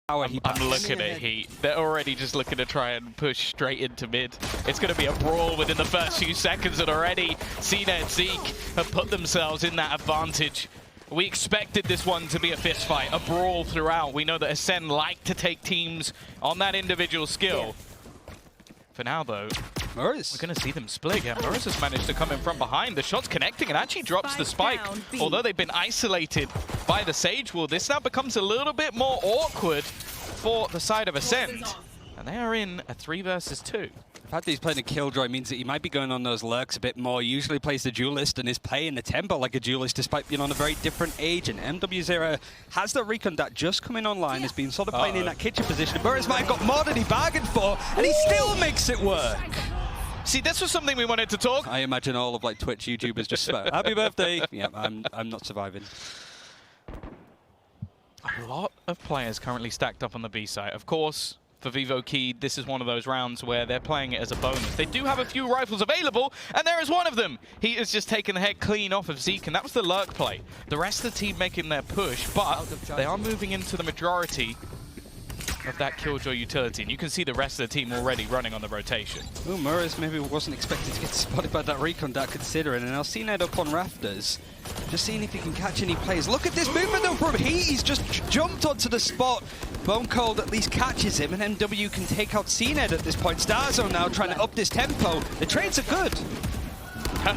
I'm looking at Heat. They're already just looking to try and push straight into mid. It's going to be a brawl within the first few seconds, and already cNed, Zeek have put themselves in that advantage. We expected this one to be a fist fight, a brawl throughout. We know that Acend like to take teams on that individual skill. For now, though, murizzz, we're going to see them split. Yeah, murizzz has managed to come in from behind. The shot's connecting and actually drops the spike. Although they've been isolated by the Sage Wall, this now becomes a little bit more awkward for the side of Acend. And they are in a 3 versus 2. The fact that he's playing a Killjoy means that he might be going on those lurks a bit more. He usually plays the duelist and is playing the tempo like a duelist despite being on a very different age. And mwzera has the recon that just coming online, has been sort of playing in that kitchen position. murizzz might have got more than he bargained for, and he still makes it work. See, this was something we wanted to talk. I imagine all of like Twitch YouTubers just happy birthday. Yeah, I'm not surviving. A lot of players currently stacked up on the B side. Of course, for VOKey, this is one of those rounds where they're playing it as a bonus. They do have a few rifles available, and there is one of them. He has just taken the head clean off of Zeek, and that was the lurk play. The rest of the team making their push, but they are moving into the majority of that Killjoy utility, and you can see the rest of the team already running on the rotation. Oh, murizzz maybe wasn't expected to get spotted by that recon, that considering, and now cNed up on rafters, just seeing if he can catch any players. Look at this movement though from Heat, he's just jumped onto the spot. BONECOLD at least catches him, and MW can take out cNed at this point. starxo now trying to up this tempo. The trades are good.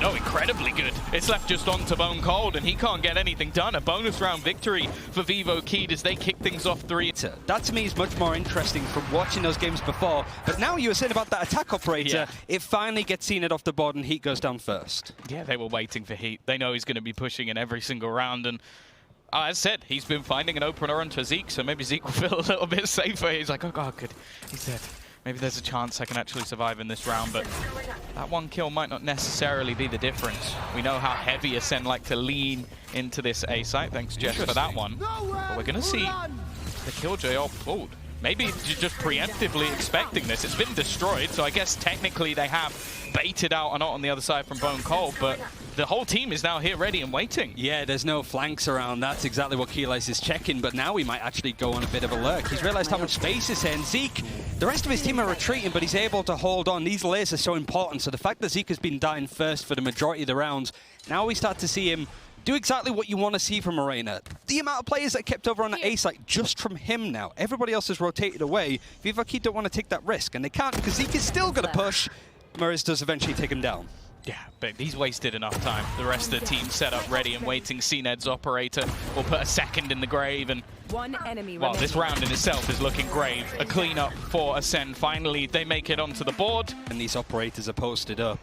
No, incredibly good. It's left just on to BONECOLD, and he can't get anything done. A bonus round victory for VOKey as they kick things off 3. That to me is much more interesting from watching those games before. But now you were saying about that attack operator, yeah. It finally gets cNed off the board and Heat goes down first. Yeah, they were waiting for Heat. They know he's going to be pushing in every single round, and as said, he's been finding an opener onto Zeek, so maybe Zeek will feel a little bit safer. He's like, oh god, good. He's dead. Maybe there's a chance I can actually survive in this round, but that one kill might not necessarily be the difference. We know how heavy Acend like to lean into this A site. Thanks, Jess, for that one. But we're going to see the Killjoy all pulled. Maybe just preemptively expecting this. It's been destroyed, so I guess technically they have baited out and out on the other side from BONECOLD, but the whole team is now here ready and waiting. Yeah, there's no flanks around. That's exactly what Kiles is checking, but now he might actually go on a bit of a lurk. He's realized how much space is here, and Zeek, the rest of his team are retreating, but he's able to hold on. These layers are so important, so the fact that Zeek has been dying first for the majority of the rounds, now we start to see him do exactly what you want to see from Arena. The amount of players that kept over on the A site just from him now. Everybody else has rotated away. VOKey don't want to take that risk, and they can't because Zeek is still going to push. murizzz does eventually take him down. Yeah, but he's wasted enough time. The rest of the team set up ready and waiting. cNed's operator will put a second in the grave, and well, this round in itself is looking grave. A cleanup for Acend. Finally, they make it onto the board. And these operators are posted up.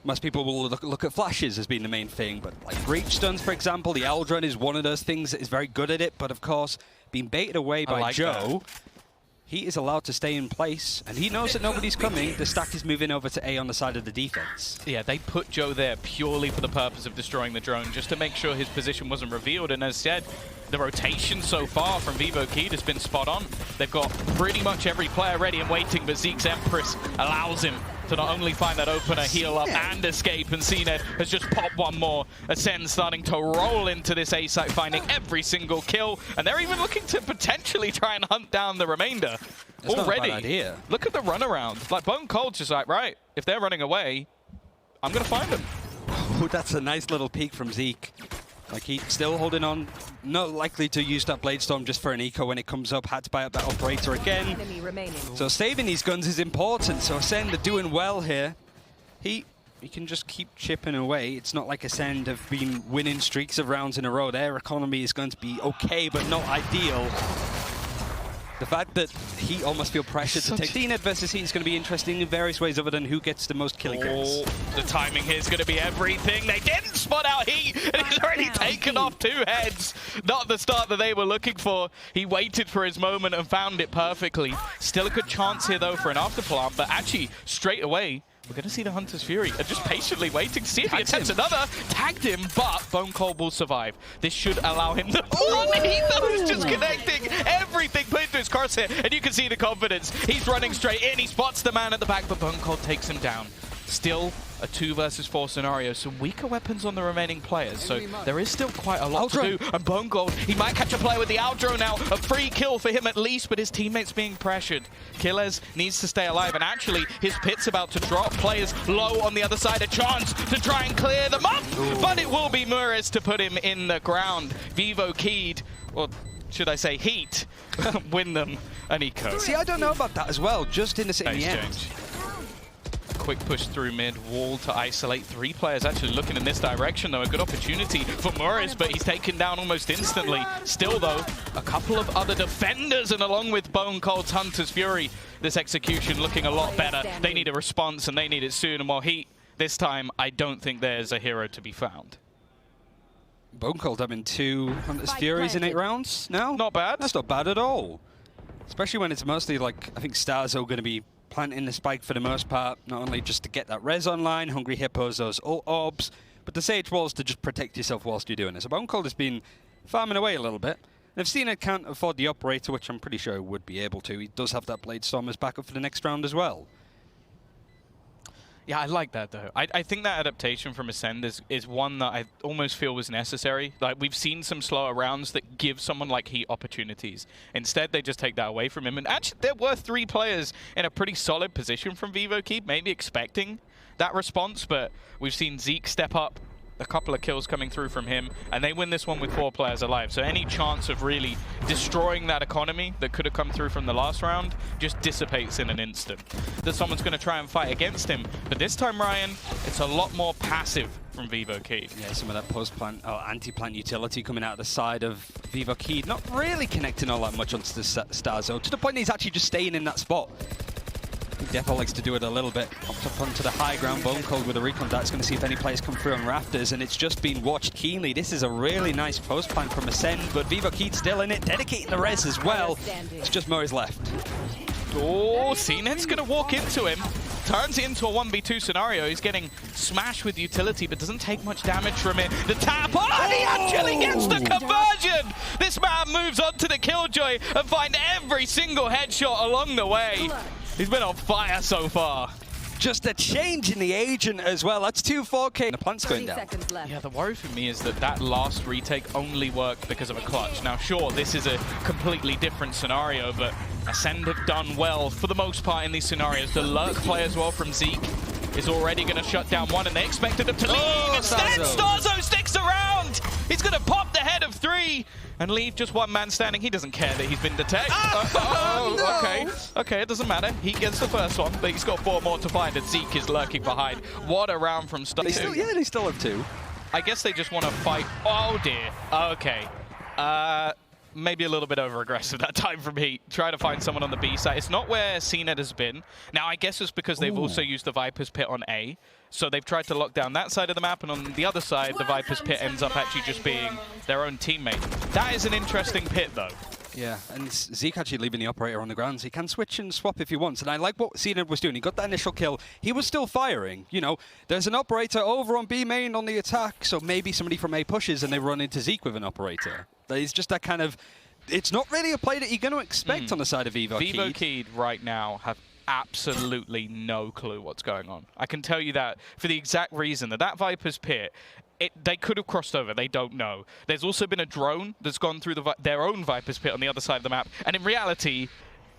Most people will look at flashes as being the main thing, but like breach stuns, for example, the Eldrun is one of those things that is very good at it, but of course, being baited away by JhoW, he is allowed to stay in place, and he knows that nobody's coming. The stack is moving over to A on the side of the defense. Yeah, they put JhoW there purely for the purpose of destroying the drone, just to make sure his position wasn't revealed, and as said, the rotation so far from VOKey has been spot on. They've got pretty much every player ready and waiting, but Zeek's Empress allows him to not only find that opener, heal up, and escape, and cNed has just popped one more. Acend starting to roll into this A site, finding every single kill, and they're even looking to potentially try and hunt down the remainder. That's already. Not a bad idea. Look at the runaround. Like, BONECOLD's just like, right, if they're running away, I'm going to find them. Oh, that's a nice little peek from Zeek. Like, he's still holding on, not likely to use that Blade Storm just for an eco when it comes up. Had to buy up that operator again. So saving these guns is important. So Acend are doing well here. He can just keep chipping away. It's not like Acend have been winning streaks of rounds in a row. Their economy is going to be okay, but not ideal. The fact that he almost feel pressured to take cNed versus Heat is going to be interesting in various ways other than who gets the most killing kills. The timing here is going to be everything. They didn't spot out Heat, and he's already taken off 2 heads. Not the start that they were looking for. He waited for his moment and found it perfectly. Still a good chance here, though, for an afterplant, but actually, straight away, we're going to see the Hunter's Fury just patiently waiting to see if he attempts another. Tagged him, but BONECOLD will survive. This should allow him to run. He knows just connecting everything put into his crosshair, and you can see the confidence. He's running straight in. He spots the man at the back, but BONECOLD takes him down. Still a 2 versus 4 scenario. Some weaker weapons on the remaining players, so there is still quite a lot to do. And BONECOLD, he might catch a player with the outro now. A free kill for him at least, but his teammates being pressured. Kiles needs to stay alive, and actually his pit's about to drop. Players low on the other side, a chance to try and clear them up, but it will be murizzz to put him in the ground. VOKED, or should I say Heat, win them an eco. See, I don't know about that as well, just in the end. Quick push through mid, wall to isolate 3 players actually looking in this direction though. A good opportunity for murizzz, but he's taken down almost instantly. Still though, a couple of other defenders, and along with BONECOLD's Hunter's Fury, this execution looking a lot better. They need a response and they need it soon, and while Heat, this time, I don't think there's a hero to be found. BONECOLD having 2 Hunter's Furies in 8 rounds now? Not bad. That's not bad at all. Especially when it's mostly like, I think starxo going to be planting the spike for the most part, not only just to get that res online, Hungry Hippos, those ult orbs, but the Sage Walls to just protect yourself whilst you're doing it. So BONECOLD has been farming away a little bit. And if cNed can't afford the operator, which I'm pretty sure he would be able to, he does have that Blade Storm as backup for the next round as well. Yeah, I like that though. I think that adaptation from Acend is one that I almost feel was necessary. Like, we've seen some slower rounds that give someone like Heat opportunities. Instead, they just take that away from him. And actually, there were 3 players in a pretty solid position from VOKED, maybe expecting that response, but we've seen Zeek step up, a couple of kills coming through from him, and they win this one with 4 players alive. So any chance of really destroying that economy that could have come through from the last round just dissipates in an instant. That someone's going to try and fight against him, but this time, Ryan, it's a lot more passive from VOKED. Yeah, some of that post-plant, or anti-plant utility coming out of the side of VOKED, not really connecting all that much onto the starxo, to the point that he's actually just staying in that spot. Defo likes to do it a little bit. Pops up onto the high ground. BONECOLD with a recon that's going to see if any players come through on rafters, and it's just been watched keenly. This is a really nice post plant from Acend, but VOKED still in it, dedicating the res as well. It's just murizzz left. Oh, cNed's going to walk into him. Turns it into a 1v2 scenario. He's getting smashed with utility, but doesn't take much damage from it. The tap, oh, and he actually gets the conversion! This man moves on to the Killjoy and finds every single headshot along the way. He's been on fire so far. Just a change in the agent as well. That's 2 4K. The plant's going down. Yeah, the worry for me is that that last retake only worked because of a clutch. Now, sure, this is a completely different scenario, but Acend have done well for the most part in these scenarios. The lurk play as well from Zeek is already going to shut down one, and they expected him to leave. Instead, starxo sticks around. He's going to pop the head of 3 and leave just one man standing. He doesn't care that he's been detected. Okay, it doesn't matter. He gets the first one, but he's got 4 more to find, and Zeek is lurking behind. What a round from starxo. Yeah, they still have 2. I guess they just want to fight. Oh dear. Okay. Maybe a little bit over-aggressive that time from Heat. Try to find someone on the B side. It's not where cNed has been. Now, I guess it's because they've also used the Viper's Pit on A. So they've tried to lock down that side of the map, and on the other side, the Viper's Pit ends up actually just being their own teammate. That is an interesting pit, though. Yeah, and Zeek actually leaving the operator on the ground, so he can switch and swap if he wants. And I like what cNed was doing. He got that initial kill. He was still firing. You know, there's an operator over on B main on the attack, so maybe somebody from A pushes and they run into Zeek with an operator. It's just that kind of... It's not really a play that you're going to expect on the side of VOKED. VOKED right now have absolutely no clue what's going on. I can tell you that for the exact reason that that Viper's Pit, they could have crossed over. They don't know. There's also been a drone that's gone through their own Viper's Pit on the other side of the map, and in reality,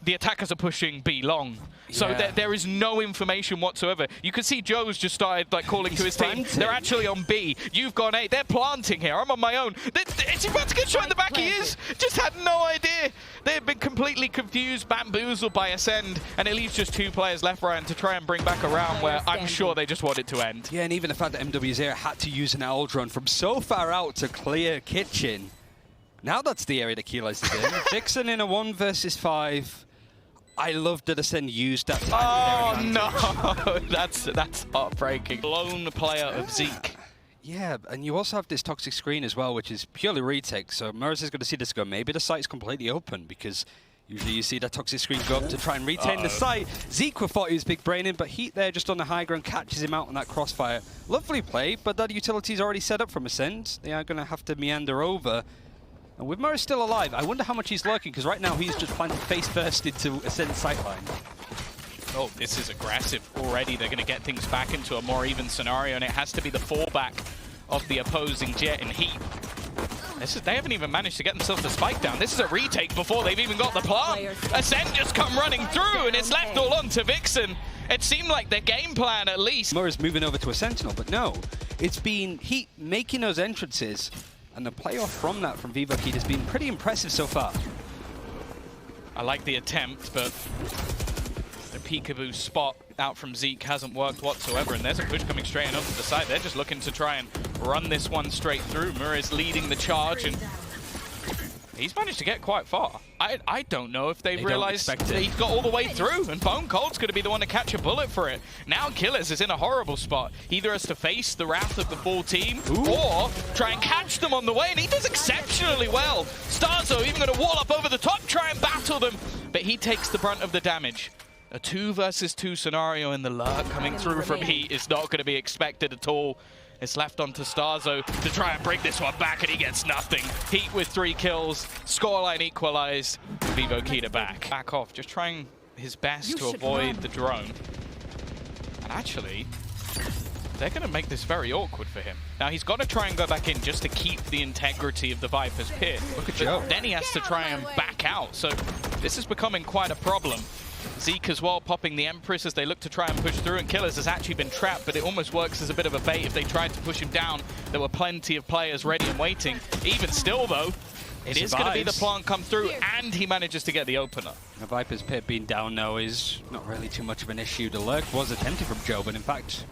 the attackers are pushing B long. So there is no information whatsoever. You can see JhoW's just started like calling to his team. They're actually on B. You've gone A. They're planting here. I'm on my own. Is he about to get shot in the back? He is. Just had no idea. They've been completely confused, bamboozled by Acend, and it leaves just 2 players left, Ryan, to try and bring back a round where I'm sure they just want it to end. Yeah, and even the fact that mwzera had to use an owl drone from so far out to clear kitchen. Now that's the area that Kiles is in. Dixon in a 1 versus 5. I love that Acend used that time. Oh no, that's heartbreaking. Lone player of Zeek. Yeah, and you also have this toxic screen as well, which is purely retake. So murizzz is going to see this go. Maybe the site's completely open, because usually you see that toxic screen go up to try and retain the site. Zeek thought he was big braining, but Heat there just on the high ground catches him out on that crossfire. Lovely play, but that utility's already set up from Acend. They are going to have to meander over. And with murizzz still alive, I wonder how much he's lurking, because right now he's just planted face first into Acend's sightline. Oh, this is aggressive already. They're going to get things back into a more even scenario, and it has to be the fallback of the opposing Jet and Heat. They haven't even managed to get themselves the spike down. This is a retake before they've even got the plant. Acend just come running through, and it's left all on to Vixen. It seemed like their game plan, at least. murizzz moving over to a Sentinel, but no. It's been Heat making those entrances, and the playoff from that from VODS has been pretty impressive so far. I like the attempt, but the peekaboo spot out from Zeek hasn't worked whatsoever, and there's a push coming straight in onto the side. They're just looking to try and run this one straight through. murizzz leading the charge, and he's managed to get quite far. I don't know if they've realized that he's got all the way through, and BONECOLD's going to be the one to catch a bullet for it. Now Kiles is in a horrible spot. Either has to face the wrath of the full team, or try and catch them on the way, and he does exceptionally well. starxo even going to wall up over the top, try and battle them, but he takes the brunt of the damage. A 2 versus 2 scenario, and the lurk coming through from Heat is not going to be expected at all. It's left onto starxo to try and bring this one back, and he gets nothing. Heat with 3 kills, scoreline equalized. VODS back off, just trying his best to avoid the drone. And actually, they're going to make this very awkward for him. Now, he's got to try and go back in just to keep the integrity of the Viper's pit. Look at JhoW. Then he has to try and back out, so this is becoming quite a problem. Zeek as well popping the Empress as they look to try and push through, and Kiles has actually been trapped, but it almost works as a bit of a bait. If they tried to push him down, there were plenty of players ready and waiting. Even still, though, it is going to be the plant come through, and he manages to get the opener. The Viper's pit being down now is not really too much of an issue. The lurk was attempted from JhoW, but in fact,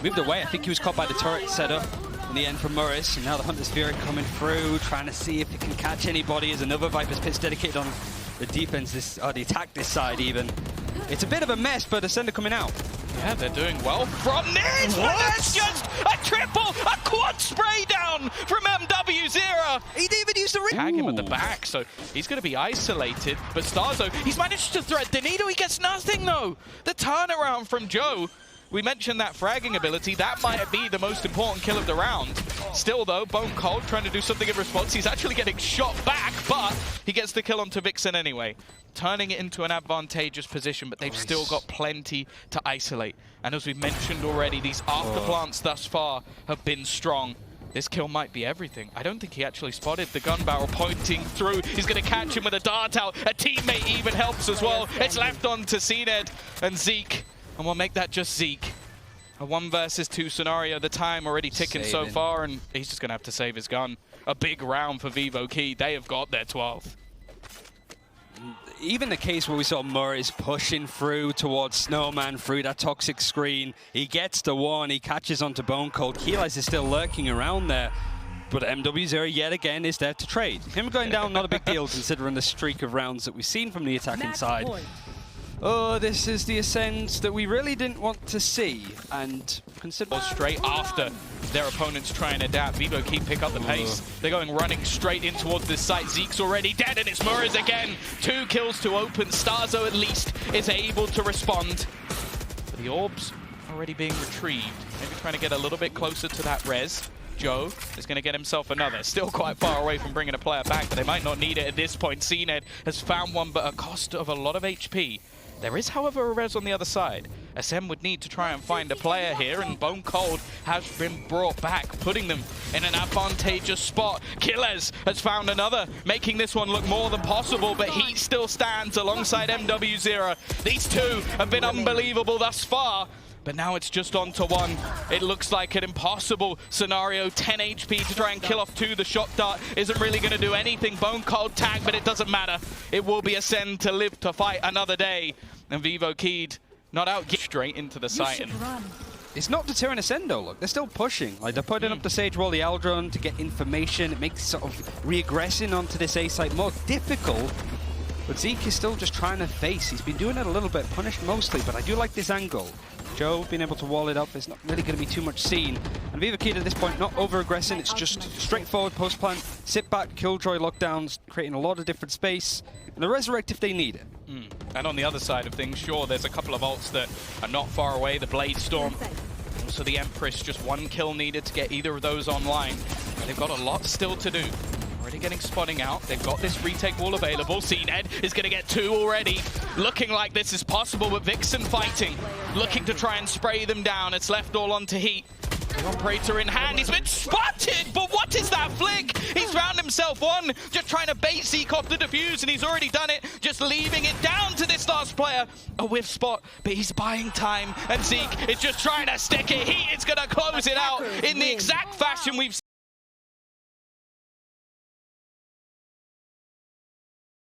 moved away. I think he was caught by the turret setup in the end from murizzz, and now the Hunter's Fury coming through, trying to see if he can catch anybody as another Viper's pit's dedicated on the defense, the attack this side even. It's a bit of a mess, but Acend coming out. Yeah, they're doing well from this, but that's just a triple, a quad spray down from mwzera. He didn't even use the ring. Tag him at the back, so he's going to be isolated, but starxo, he's managed to thread Danito, he gets nothing though. The turnaround from JhoW. We mentioned that fragging ability. That might be the most important kill of the round. Still, though, BONECOLD trying to do something in response. He's actually getting shot back, but he gets the kill onto Vixen anyway, turning it into an advantageous position, but they've still got plenty to isolate. And as we mentioned already, these after plants thus far have been strong. This kill might be everything. I don't think he actually spotted the gun barrel pointing through. He's going to catch him with a dart out. A teammate even helps as well. It's left on to cNed and Zeek. And we'll make that just Zeek. A 1 versus 2 scenario. The time already ticking so far, and he's just going to have to save his gun. A big round for VODS. They have got their 12th. Even the case where we saw murizzz pushing through towards Snowman through that toxic screen. He gets the 1, he catches onto BONECOLD. Kiles is still lurking around there. But mwzera yet again is there to trade. Him going down, not a big deal considering the streak of rounds that we've seen from the attacking side. Oh, this is the Acend that we really didn't want to see, and consider straight after their opponents try and adapt. VODS pick up the pace. They're going running straight in towards this site. Zeek's already dead, and it's murizzz again. 2 kills to open. starxo at least is able to respond. But the orbs already being retrieved. Maybe trying to get a little bit closer to that res. JhoW is going to get himself another. Still quite far away from bringing a player back, but they might not need it at this point. cNed has found one, but at a cost of a lot of HP. There is, however, a res on the other side. Acend would need to try and find a player here, and BONECOLD has been brought back, putting them in an advantageous spot. Kiles has found another, making this one look more than possible, but he still stands alongside mwzera. These two have been unbelievable thus far, but now it's just on to 1. It looks like an impossible scenario. 10 HP to try and kill off 2. The shot dart isn't really going to do anything. BONECOLD tag, but it doesn't matter. It will be Acend to live to fight another day. And VODS not out, get straight into the site. And it's not deterring Acend though, look. They're still pushing. Like, they're putting up the Sage Wall, the Aldrone to get information. It makes sort of re-aggressing onto this A site more difficult. But Zeek is still just trying to face. He's been doing it a little bit, punished mostly, but I do like this angle. JhoW being able to wall it up, there's not really going to be too much seen. And VODS at this point, not over-aggressing, it's just straightforward post-plant, sit back, killjoy lockdowns, creating a lot of different space, and the resurrect if they need it. And on the other side of things, sure, there's a couple of ults that are not far away, the Blade Storm, also the Empress, just 1 kill needed to get either of those online. But they've got a lot still to do. Already getting spotting out. They've got this retake wall available. cNed is going to get 2 already. Looking like this is possible, but Vixen fighting. Looking to try and spray them down. It's left all onto Heat. The operator in hand. He's been spotted, but what is that flick? He's found himself one. Just trying to bait Zeek off the defuse, and he's already done it. Just leaving it down to this last player. A whiff spot, but he's buying time. And Zeek is just trying to stick it. Heat is going to close it out in the exact fashion we've